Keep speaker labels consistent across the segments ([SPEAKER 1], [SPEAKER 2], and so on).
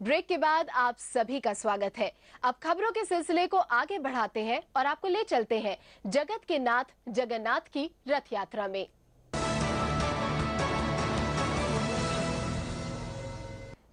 [SPEAKER 1] Break के बाद आप सभी का स्वागत है। अब खबरों के सिलसिले को आगे बढ़ाते हैं और आपको ले चलते हैं जगत के नाथ जगन्नाथ की रथ यात्रा में।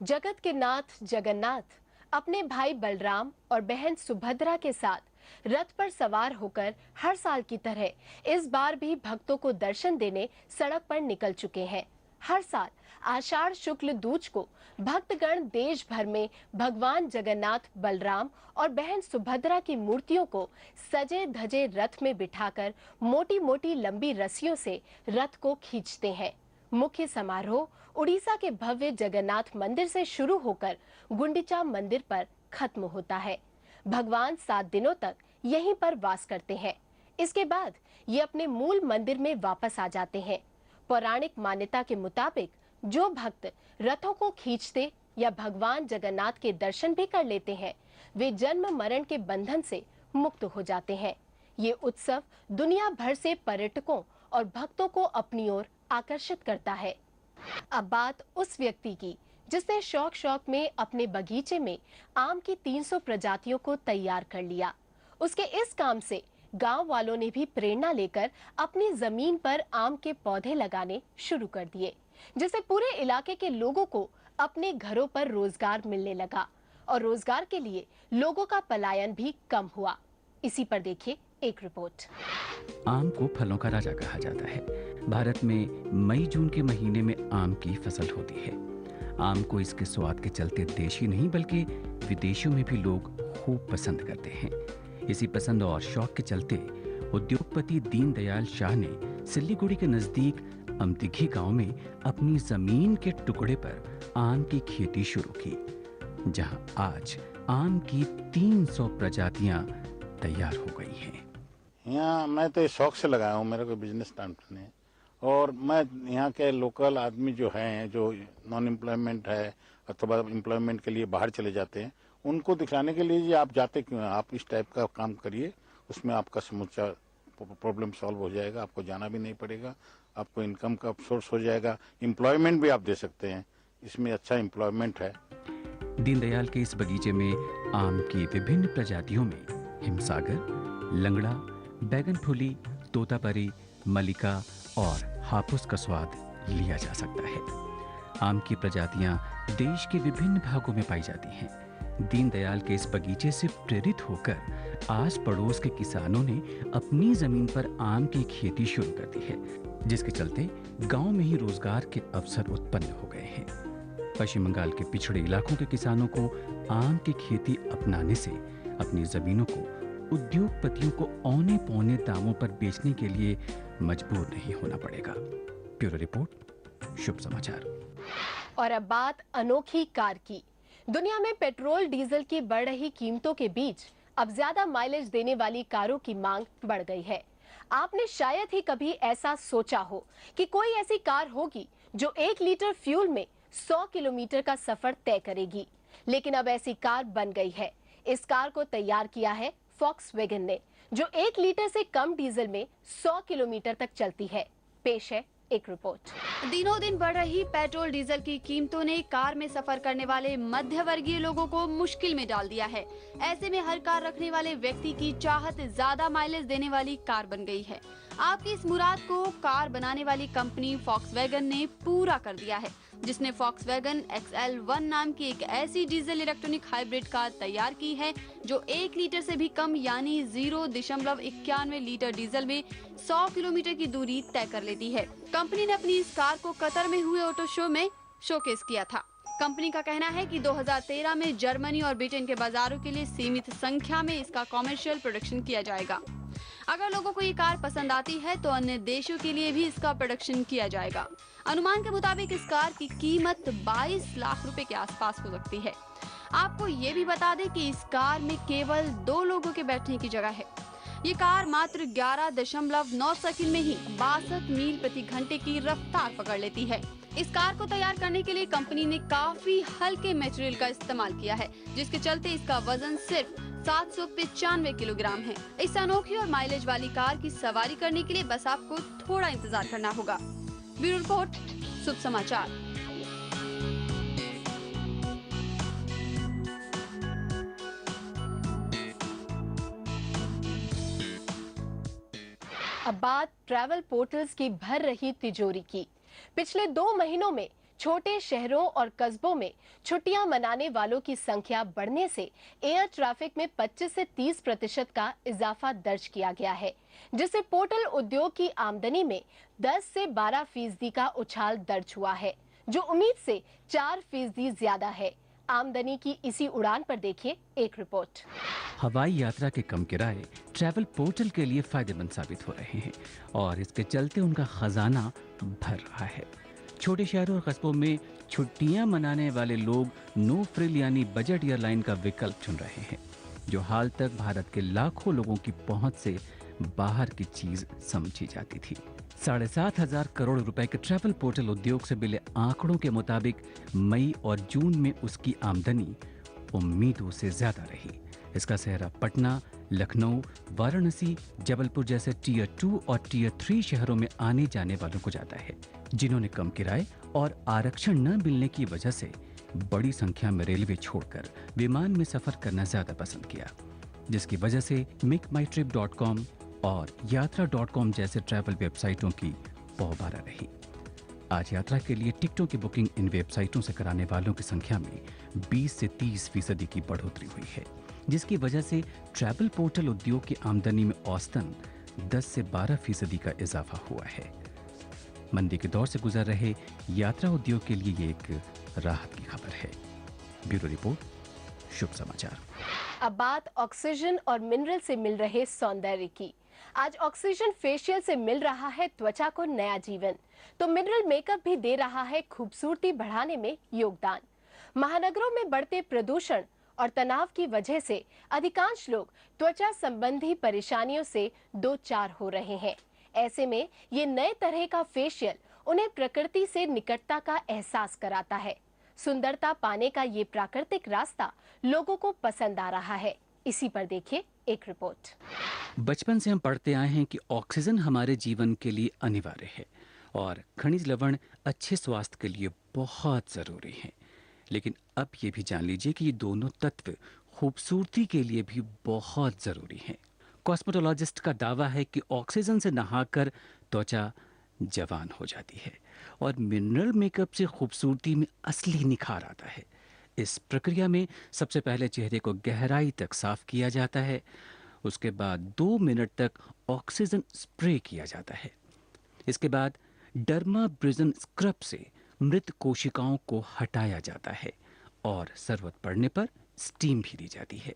[SPEAKER 1] जगत के नाथ जगन्नाथ अपने भाई बलराम और बहन सुभद्रा के साथ रथ पर सवार होकर हर साल की तरह इस बार भी भक्तों को दर्शन देने सड़क पर निकल चुके हैं। हर साल आषाढ़ शुक्ल दूज को भक्तगण देश भर में भगवान जगन्नाथ, बलराम और बहन सुभद्रा की मूर्तियों को सजे धजे रथ में बिठाकर मोटी मोटी लंबी रस्सियों से रथ को खींचते हैं। मुख्य समारोह उड़ीसा के भव्य जगन्नाथ मंदिर से शुरू होकर गुंडिचा मंदिर पर खत्म होता है। भगवान 7 दिनों तक यहीं पर वास करते हैं। इसके बाद ये अपने मूल मंदिर में वापस आ जाते हैं। पौराणिक मान्यता के मुताबिक जो भक्त रथों को खींचते या भगवान जगन्नाथ के दर्शन भी कर लेते हैं, वे जन्म मरण के बंधन से मुक्त हो जाते हैं। ये उत्सव दुनिया भर से पर्यटकों और भक्तों को अपनी ओर आकर्षित करता है। अब बात उस व्यक्ति की जिसने शौक शौक में अपने बगीचे में आम की 300 प्रजातियों को तैयार कर लिया। उसके इस काम से गांव वालों ने भी प्रेरणा लेकर अपनी जमीन पर आम के पौधे लगाने शुरू कर दिए, जिससे पूरे इलाके के लोगों को अपने घरों पर रोजगार मिलने लगा और रोजगार के लिए लोगों का पलायन भी कम हुआ। इसी पर देखिए एक रिपोर्ट।
[SPEAKER 2] आम को फलों का राजा कहा जाता है। भारत में मई जून के महीने में आम की फसल होती है। आम को इसके स्वाद के चलते देश ही नहीं बल्कि विदेशों में भी लोग खूब पसंद करते हैं। इसी पसंद और शौक के चलते उद्योगपति दीनदयाल शाह ने सिल्लीगुड़ी के नजदीक अमतिघी गांव में अपनी जमीन के टुकड़े पर आम की खेती शुरू की, जहां आज आम की 300 प्रजातियां तैयार हो गई हैं।
[SPEAKER 3] यहाँ मैं तो शौक से लगाया हूँ, मेरा कोई बिजनेस स्टार्ट नहीं है। और मैं यहाँ के लोकल आदमी जो हैं, जो नॉन एम्प्लॉयमेंट है अथवा एम्प्लॉयमेंट के लिए बाहर चले जाते हैं, उनको दिखाने के लिए आप जाते क्यों हैं, आप इस टाइप का काम करिए, उसमें आपका समूचा प्रॉब्लम सॉल्व हो जाएगा। आपको जाना भी नहीं पड़ेगा, आपको इनकम का सोर्स हो जाएगा, एम्प्लॉयमेंट भी आप दे सकते हैं, इसमें अच्छा एम्प्लॉयमेंट है।
[SPEAKER 2] दीनदयाल के इस बगीचे में आम की विभिन्न प्रजातियों में हिमसागर, लंगड़ा, बैगनफुली, तोतापरी, मलिका और हापुस का स्वाद लिया जा सकता है। आम की प्रजातियां देश के विभिन्न भागों में पाई जाती हैं। दीनदयाल के इस बगीचे से प्रेरित होकर आस पड़ोस के किसानों ने अपनी जमीन पर आम की खेती शुरू कर दी है, जिसके चलते गांव में ही रोजगार के अवसर उत्पन्न हो गए हैं। पश्चिम बंगाल के पिछड़े इलाकों के किसानों को आम की खेती अपनाने से अपनी जमीनों को उद्योगपतियों को औने पौने दामों पर बेचने के लिए मजबूर नहीं होना पड़ेगा। ब्यूरो रिपोर्ट, शुभ समाचार।
[SPEAKER 1] और अब बात अनोखी कार की। दुनिया में पेट्रोल डीजल की बढ़ रही कीमतों के बीच अब ज्यादा माइलेज देने वाली कारों की मांग बढ़ गई है। आपने शायद ही कभी ऐसा सोचा हो कि कोई ऐसी कार होगी जो 1 लीटर फ्यूल में 100 किलोमीटर का सफर तय करेगी, लेकिन अब ऐसी कार बन गई है। इस कार को तैयार किया है फॉक्सवैगन ने, जो 1 लीटर से कम डीजल में 100 किलोमीटर तक चलती है। पेश है एक रिपोर्ट।
[SPEAKER 4] दिनों दिन बढ़ रही पेट्रोल डीजल की कीमतों ने कार में सफर करने वाले मध्य वर्गीय लोगों को मुश्किल में डाल दिया है। ऐसे में हर कार रखने वाले व्यक्ति की चाहत ज्यादा माइलेज देने वाली कार बन गई है। आपकी इस मुराद को कार बनाने वाली कंपनी फॉक्सवैगन ने पूरा कर दिया है, जिसने फॉक्सवैगन XL1 नाम की एक ऐसी डीजल इलेक्ट्रॉनिक हाइब्रिड कार तैयार की है जो 1 लीटर से भी कम यानी 0.91 लीटर डीजल में 100 किलोमीटर की दूरी तय कर लेती है। कंपनी ने अपनी इस कार को कतर में हुए ऑटो शो में शोकेस किया था। कंपनी का कहना है कि 2013 में जर्मनी और ब्रिटेन के बाजारों के लिए सीमित संख्या में इसका कॉमर्शियल प्रोडक्शन किया जाएगा। अगर लोगों को ये कार पसंद आती है तो अन्य देशों के लिए भी इसका प्रोडक्शन किया जाएगा। अनुमान के मुताबिक इस कार की कीमत 22 लाख रुपए के आसपास हो सकती है। आपको ये भी बता दें कि इस कार में केवल 2 लोगों के बैठने की जगह है। ये कार मात्र 11.9 सेकंड में ही 62 मील प्रति घंटे की रफ्तार पकड़ लेती है। इस कार को तैयार करने के लिए कंपनी ने काफी हल्के मटेरियल का इस्तेमाल किया है, जिसके चलते इसका वजन सिर्फ 795 किलोग्राम है। इस अनोखी और माइलेज वाली कार की सवारी करने के लिए बस आपको थोड़ा इंतजार करना होगा। ब्यूरो रिपोर्ट, शुभ समाचार।
[SPEAKER 1] अब बात ट्रैवल पोर्टल्स की भर रही तिजोरी की। पिछले 2 महीनों में छोटे शहरों और कस्बों में छुट्टियां मनाने वालों की संख्या बढ़ने से एयर ट्रैफिक में 25 से 30% का इजाफा दर्ज किया गया है, जिससे पोर्टल उद्योग की आमदनी में 10 से 12% का उछाल दर्ज हुआ है, जो उम्मीद से 4% ज्यादा है। आमदनी की इसी उड़ान पर देखिए एक रिपोर्ट।
[SPEAKER 2] हवाई यात्रा के कम किराए ट्रैवल पोर्टल के लिए फायदेमंद साबित हो रहे हैं और इसके चलते उनका खजाना भर रहा है। छोटे शहरों और कस्बों में छुट्टियां मनाने वाले लोग नो फ्रिल यानी बजट एयरलाइन का विकल्प चुन रहे हैं, जो हाल तक भारत के लाखों लोगों की पहुंच से बाहर की चीज समझी जाती थी। 7,500 करोड़ रुपए के ट्रैवल पोर्टल उद्योग से मिले आंकड़ों के मुताबिक मई और जून में उसकी आमदनी उम्मीदों से ज्यादा रही। इसका सेहरा पटना, लखनऊ, वाराणसी, जबलपुर जैसे टियर 2 और टियर 3 शहरों में आने जाने वालों को जाता है, जिन्होंने कम किराए और आरक्षण न मिलने की वजह से बड़ी संख्या में रेलवे छोड़कर विमान में सफर करना ज्यादा पसंद किया, जिसकी वजह से मेकमाईट्रिप.com और यात्रा.com जैसे ट्रैवल वेबसाइटों की पौबारा रही। आज यात्रा के लिए टिकटों की बुकिंग इन वेबसाइटों से कराने वालों की संख्या में 20 से 30% की बढ़ोतरी हुई है, जिसकी वजह से ट्रैवल पोर्टल उद्योग की आमदनी में औसतन 10 से 12% का इजाफा हुआ है। मंदी के दौर से गुजर रहे यात्रा उद्योग के लिए ये एक राहत की खबर है। ब्यूरो रिपोर्ट, शुभ समाचार।
[SPEAKER 1] अब बात ऑक्सीजन और मिनरल से मिल रहे सौंदर्य की। आज ऑक्सीजन फेशियल से मिल रहा है त्वचा को नया जीवन, तो मिनरल मेकअप भी दे रहा है खूबसूरती बढ़ाने में योगदान। महानगरों में बढ़ते प्रदूषण और तनाव की वजह से अधिकांश लोग त्वचा संबंधी परेशानियों से दो चार हो रहे हैं। ऐसे में ये नए तरह का फेशियल उन्हें प्रकृति से निकटता का एहसास कराता है। सुंदरता पाने का ये प्राकृतिक रास्ता लोगों को पसंद आ रहा है। इसी पर देखिए एक रिपोर्ट।
[SPEAKER 2] बचपन से हम पढ़ते आए हैं कि ऑक्सीजन हमारे जीवन के लिए अनिवार्य है और खनिज लवण अच्छे स्वास्थ्य के लिए बहुत जरूरी हैं। लेकिन अब ये भी जान लीजिए कि ये दोनों तत्व खूबसूरती के लिए भी बहुत जरूरी हैं। कॉस्मेटोलॉजिस्ट का दावा है कि ऑक्सीजन से नहाकर त्वचा जवान हो जाती है और मिनरल मेकअप से खूबसूरती में असली निखार आता है। इस प्रक्रिया में सबसे पहले चेहरे को गहराई तक साफ किया जाता है, उसके बाद 2 मिनट तक ऑक्सीजन स्प्रे किया जाता है। इसके बाद डर्माब्रिजन स्क्रब से मृत कोशिकाओं को हटाया जाता है और जरूरत पड़ने पर स्टीम भी दी जाती है।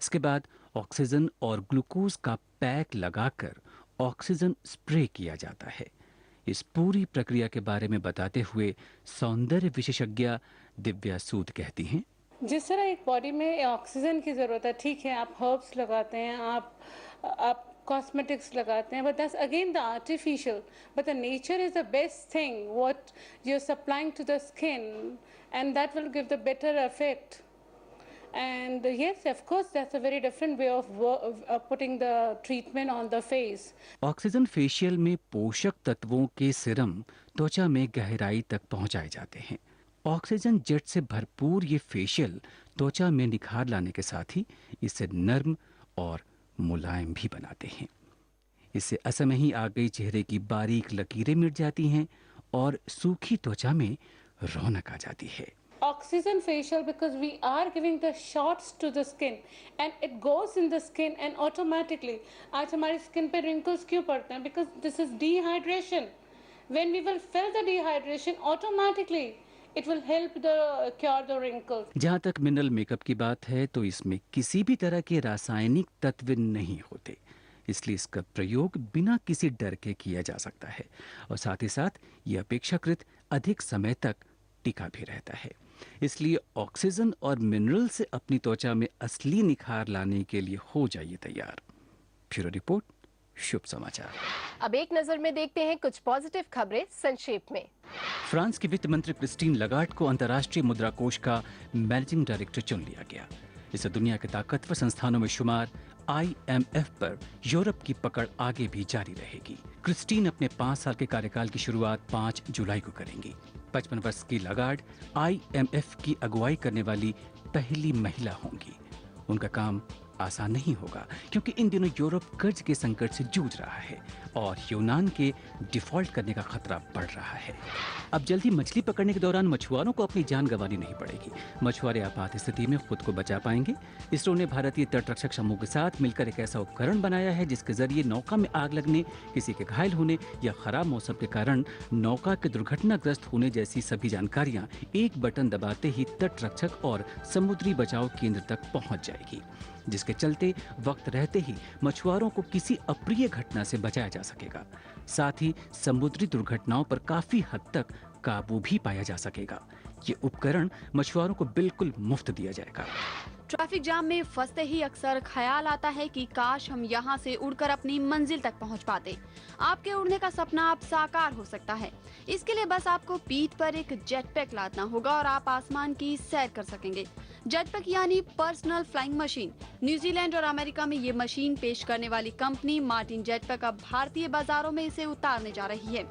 [SPEAKER 2] इसके बाद ऑक्सीजन और ग्लूकोज का पैक लगाकर ऑक्सीजन स्प्रे किया जाता है। इस पूरी प्रक्रिया के बारे में बताते हुए सौंदर्य विशेषज्ञ दिव्या सूद कहती हैं,
[SPEAKER 5] जिस तरह एक बॉडी में ऑक्सीजन की ज़रूरत है, ठीक है, आप हर्ब्स लगाते हैं, आप कॉस्मेटिक्स लगाते हैं, but that's again the artificial, but the nature is the best thing what you are supplying to the skin and that will give the better effect. And yes, of course, that's a very different way of putting the treatment on the face.
[SPEAKER 2] Oxygen facial में पोषक तत्वों के serum त्वचा में गहराई तक पहुंचाए जाते हैं। ऑक्सीजन जेट से भरपूर ये फेशियल त्वचा में निखार लाने के साथ ही इसे नर्म और मुलायम भी बनाते हैं। इससे असमय ही आ गई चेहरे की बारीक लकीरें मिट जाती हैं और सूखी त्वचा में रौनक आ जाती है।
[SPEAKER 5] Oxygen facial, because we are giving the shots to the skin and it goes in the skin and automatically आज हमारी स्किन पे wrinkles क्यों पड़ते हैं? Because this is dehydration. When we will fill the dehydration, automatically it will help the cure the wrinkles.
[SPEAKER 2] जहाँ तक mineral makeup की बात है तो इसमें किसी भी तरह के रासायनिक तत्व नहीं होते, इसलिए इसका प्रयोग बिना किसी डर के किया जा सकता है और साथ ही साथ ये अपेक्षाकृत अधिक समय तक टिका भी रहता है। इसलिए ऑक्सीजन और मिनरल से अपनी त्वचा में असली निखार लाने के लिए हो जाइए तैयार। ब्यूरो रिपोर्ट, शुभ समाचार।
[SPEAKER 1] अब एक नजर में देखते हैं कुछ पॉजिटिव खबरें संक्षेप में।
[SPEAKER 2] फ्रांस की वित्त मंत्री क्रिस्टीन लगार्ड को अंतर्राष्ट्रीय मुद्रा कोष का मैनेजिंग डायरेक्टर चुन लिया गया। इससे दुनिया के ताकतवर संस्थानों में शुमार IMF पर यूरोप की पकड़ आगे भी जारी रहेगी। क्रिस्टीन अपने 5 साल के कार्यकाल की शुरुआत 5 जुलाई को करेंगी। 55 वर्ष की लगार्ड IMF की अगुवाई करने वाली पहली महिला होंगी। उनका काम आसान नहीं होगा, क्योंकि इन दिनों यूरोप कर्ज के संकट से जूझ रहा है और यूनान के डिफॉल्ट करने का खतरा बढ़ रहा है। अब जल्दी मछली पकड़ने के दौरान मछुआरों को अपनी जान गंवानी नहीं पड़ेगी। मछुआरे आपात स्थिति में खुद को बचा पाएंगे। इसरो ने भारतीय तटरक्षक समूह के साथ मिलकर एक ऐसा उपकरण बनाया है जिसके जरिए नौका में आग लगने, किसी के घायल होने या खराब मौसम के कारण नौका के दुर्घटनाग्रस्त होने जैसी सभी जानकारियां एक बटन दबाते ही तटरक्षक और समुद्री बचाव केंद्र तक पहुंच जाएगी, जिसके चलते वक्त रहते ही मछुआरों को किसी अप्रिय घटना से बचाया जा सकेगा। साथ ही समुद्री दुर्घटनाओं पर काफी हद तक काबू भी पाया जा सकेगा। ये उपकरण मछुआरों को बिल्कुल मुफ्त दिया जाएगा।
[SPEAKER 4] ट्रैफिक जाम में फंसते ही अक्सर ख्याल आता है कि काश हम यहाँ से उड़कर अपनी मंजिल तक पहुँच पाते। आपके उड़ने का सपना अब साकार हो सकता है। इसके लिए बस आपको पीठ पर एक जेटपैक लादना होगा और आप आसमान की सैर कर सकेंगे। जेटपैक यानी पर्सनल फ्लाइंग मशीन। न्यूजीलैंड और अमेरिका में ये मशीन पेश करने वाली कंपनी मार्टिन जेटपैक अब भारतीय बाजारों में इसे उतारने जा रही है।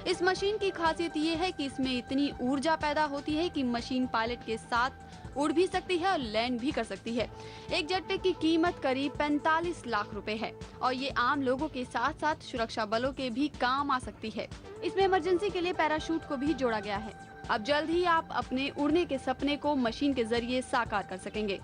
[SPEAKER 4] इस मशीन की खासियत ये है कि इसमें इतनी ऊर्जा पैदा होती है कि मशीन पायलट के साथ उड़ भी सकती है और लैंड भी कर सकती है। एक जेटपैक की कीमत करीब 45 लाख रुपए है और ये आम लोगों के साथ साथ सुरक्षा बलों के भी काम आ सकती है। इसमें इमरजेंसी के लिए पैराशूट को भी जोड़ा गया है। अब जल्द ही आप अपने उड़ने के सपने को मशीन के जरिए साकार कर सकेंगे।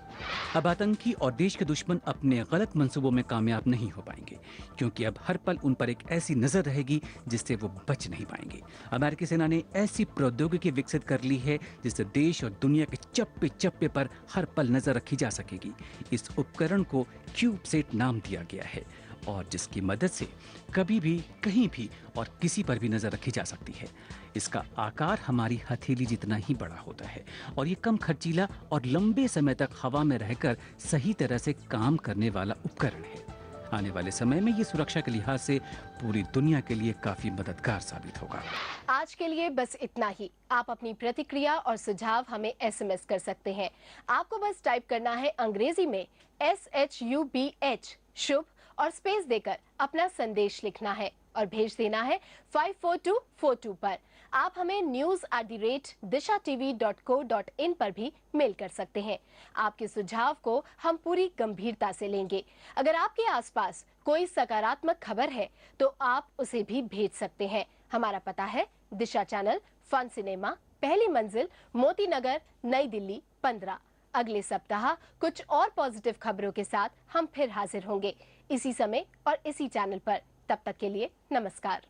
[SPEAKER 2] अब आतंकी और देश के दुश्मन अपने गलत मंसूबों में कामयाब नहीं हो पाएंगे, क्योंकि अब हर पल उन पर एक ऐसी नजर रहेगी जिससे वो बच नहीं पाएंगे। अमेरिकी सेना ने ऐसी प्रौद्योगिकी विकसित कर ली है जिससे देश और दुनिया के चप्पे चप्पे पर हर पल नजर रखी जा सकेगी। इस उपकरण को क्यूबसेट नाम दिया गया है और जिसकी मदद से कभी भी, कहीं भी और किसी पर भी नजर रखी जा सकती है। इसका आकार हमारी हथेली जितना ही बड़ा होता है और ये कम खर्चीला और लंबे समय तक हवा में रहकर सही तरह से काम करने वाला उपकरण है। आने वाले समय में ये सुरक्षा के लिहाज से पूरी दुनिया के लिए काफी मददगार साबित होगा।
[SPEAKER 1] आज के लिए बस इतना ही। आप अपनी प्रतिक्रिया और सुझाव हमें SMS कर सकते हैं। आपको बस टाइप करना है अंग्रेजी में SHUBH शुभ और स्पेस देकर अपना संदेश लिखना है और भेज देना है 54242 पर। आप हमें news@dishatv.co.in पर भी मेल कर सकते हैं। आपके सुझाव को हम पूरी गंभीरता से लेंगे। अगर आपके आसपास कोई सकारात्मक खबर है तो आप उसे भी भेज सकते हैं। हमारा पता है दिशा चैनल, फन सिनेमा, पहली मंजिल, मोती नगर, नई दिल्ली 15। अगले सप्ताह कुछ और पॉजिटिव खबरों के साथ हम फिर हाजिर होंगे, इसी समय और इसी चैनल पर। तब तक के लिए नमस्कार।